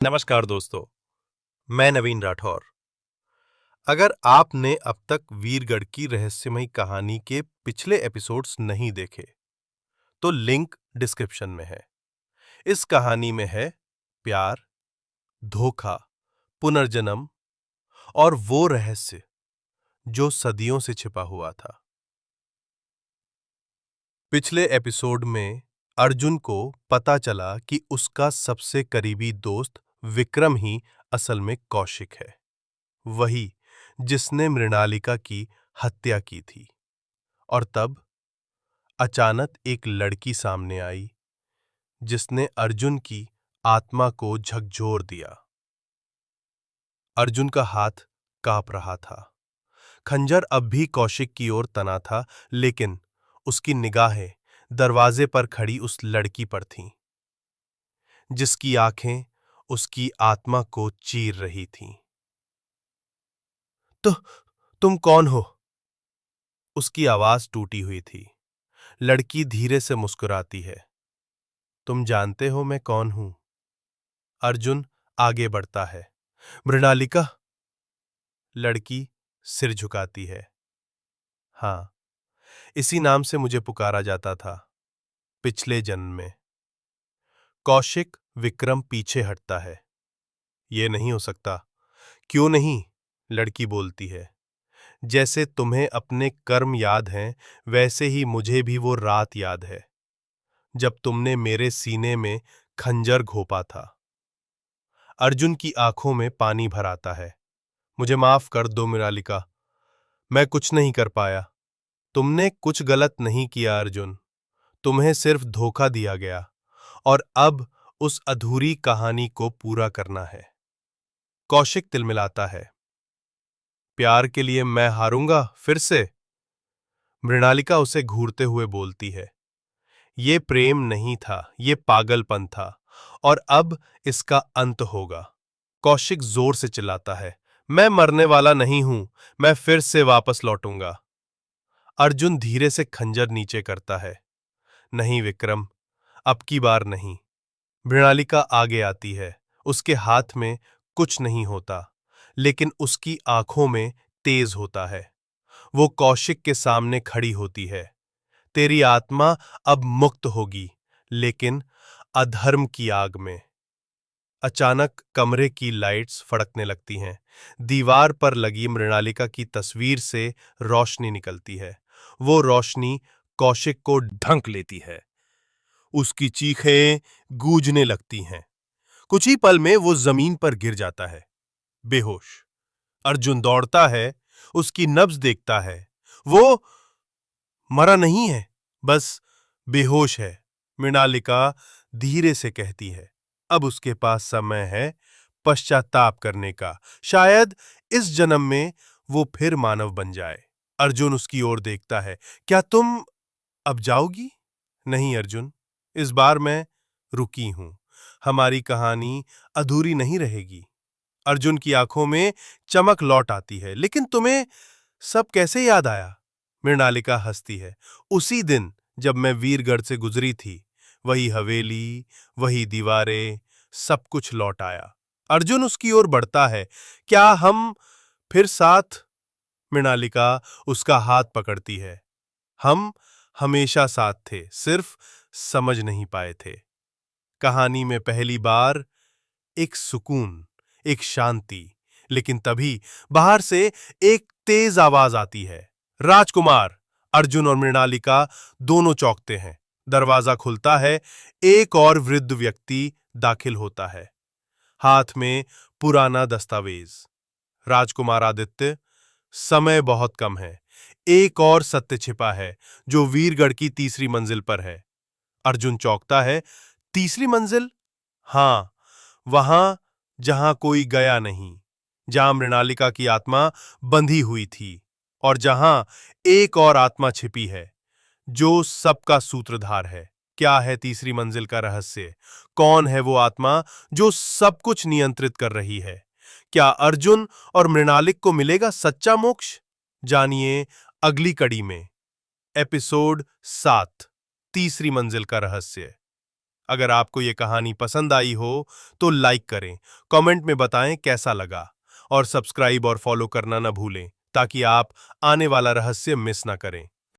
नमस्कार दोस्तों, मैं नवीन राठौर। अगर आपने अब तक वीरगढ़ की रहस्यमयी कहानी के पिछले एपिसोड्स नहीं देखे, तो लिंक डिस्क्रिप्शन में है। इस कहानी में है प्यार, धोखा, पुनर्जन्म और वो रहस्य जो सदियों से छिपा हुआ था। पिछले एपिसोड में अर्जुन को पता चला कि उसका सबसे करीबी दोस्त विक्रम ही असल में कौशिक है, वही जिसने मृणालिका की हत्या की थी। और तब अचानक एक लड़की सामने आई जिसने अर्जुन की आत्मा को झकझोर दिया। अर्जुन का हाथ कांप रहा था। खंजर अब भी कौशिक की ओर तना था, लेकिन उसकी निगाहें दरवाजे पर खड़ी उस लड़की पर थीं, जिसकी आंखें उसकी आत्मा को चीर रही थीं। तो तुम कौन हो? उसकी आवाज टूटी हुई थी। लड़की धीरे से मुस्कुराती है। तुम जानते हो मैं कौन हूं? अर्जुन आगे बढ़ता है। मृणालिका? लड़की सिर झुकाती है। हां, इसी नाम से मुझे पुकारा जाता था पिछले जन्म में। कौशिक विक्रम पीछे हटता है। ये नहीं हो सकता। क्यों नहीं? लड़की बोलती है। जैसे तुम्हें अपने कर्म याद हैं, वैसे ही मुझे भी वो रात याद है जब तुमने मेरे सीने में खंजर घोंपा था। अर्जुन की आंखों में पानी भर आता है। मुझे माफ कर दो मृणालिका, मैं कुछ नहीं कर पाया। तुमने कुछ गलत नहीं किया अर्जुन, तुम्हें सिर्फ धोखा दिया गया और अब उस अधूरी कहानी को पूरा करना है। कौशिक तिलमिलाता है। प्यार के लिए मैं हारूंगा फिर से? मृणालिका उसे घूरते हुए बोलती है। ये प्रेम नहीं था, ये पागलपन था, और अब इसका अंत होगा। कौशिक जोर से चिल्लाता है। मैं मरने वाला नहीं हूं, मैं फिर से वापस लौटूंगा। अर्जुन धीरे से खंजर नीचे करता है। नहीं विक्रम, अब की बार नहीं। मृणालिका आगे आती है। उसके हाथ में कुछ नहीं होता, लेकिन उसकी आंखों में तेज होता है। वो कौशिक के सामने खड़ी होती है। तेरी आत्मा अब मुक्त होगी, लेकिन अधर्म की आग में। अचानक कमरे की लाइट्स फड़कने लगती हैं। दीवार पर लगी मृणालिका की तस्वीर से रोशनी निकलती है। वो रोशनी कौशिक को ढंक लेती है। उसकी चीखें गूंजने लगती हैं। कुछ ही पल में वो जमीन पर गिर जाता है, बेहोश। अर्जुन दौड़ता है, उसकी नब्ज देखता है। वो मरा नहीं है, बस बेहोश है। मृणालिका धीरे से कहती है, अब उसके पास समय है पश्चाताप करने का। शायद इस जन्म में वो फिर मानव बन जाए। अर्जुन उसकी ओर देखता है। क्या तुम अब जाओगी? नहीं अर्जुन, इस बार मैं रुकी हूं। हमारी कहानी अधूरी नहीं रहेगी। अर्जुन की आंखों में चमक लौट आती है। लेकिन तुम्हें सब कैसे याद आया? मृणालिका हंसती है। उसी दिन जब मैं वीरगढ़ से गुजरी थी, वही हवेली, वही दीवारें, सब कुछ लौट आया। अर्जुन उसकी ओर बढ़ता है। क्या हम फिर साथ? मृणालिका उसका हाथ पकड़ती है। हम हमेशा साथ थे, सिर्फ समझ नहीं पाए थे। कहानी में पहली बार एक सुकून, एक शांति, लेकिन तभी बाहर से एक तेज आवाज आती है। राजकुमार! अर्जुन और मृणालिका दोनों चौंकते हैं। दरवाजा खुलता है। एक और वृद्ध व्यक्ति दाखिल होता है, हाथ में पुराना दस्तावेज। राजकुमार आदित्य, समय बहुत कम है। एक और सत्य छिपा है जो वीरगढ़ की तीसरी मंजिल पर है। अर्जुन चौंकता है। तीसरी मंजिल? हां, वहां जहां कोई गया नहीं, जहां मृणालिका की आत्मा बंधी हुई थी, और जहां एक और आत्मा छिपी है जो सबका सूत्रधार है। क्या है तीसरी मंजिल का रहस्य? कौन है वो आत्मा जो सब कुछ नियंत्रित कर रही है? क्या अर्जुन और मृणालिक को मिलेगा सच्चा मोक्ष? जानिए अगली कड़ी में। एपिसोड 7, तीसरी मंजिल का रहस्य। अगर आपको ये कहानी पसंद आई हो तो लाइक करें, कमेंट में बताएं कैसा लगा और सब्सक्राइब और फॉलो करना ना भूलें ताकि आप आने वाला रहस्य मिस ना करें।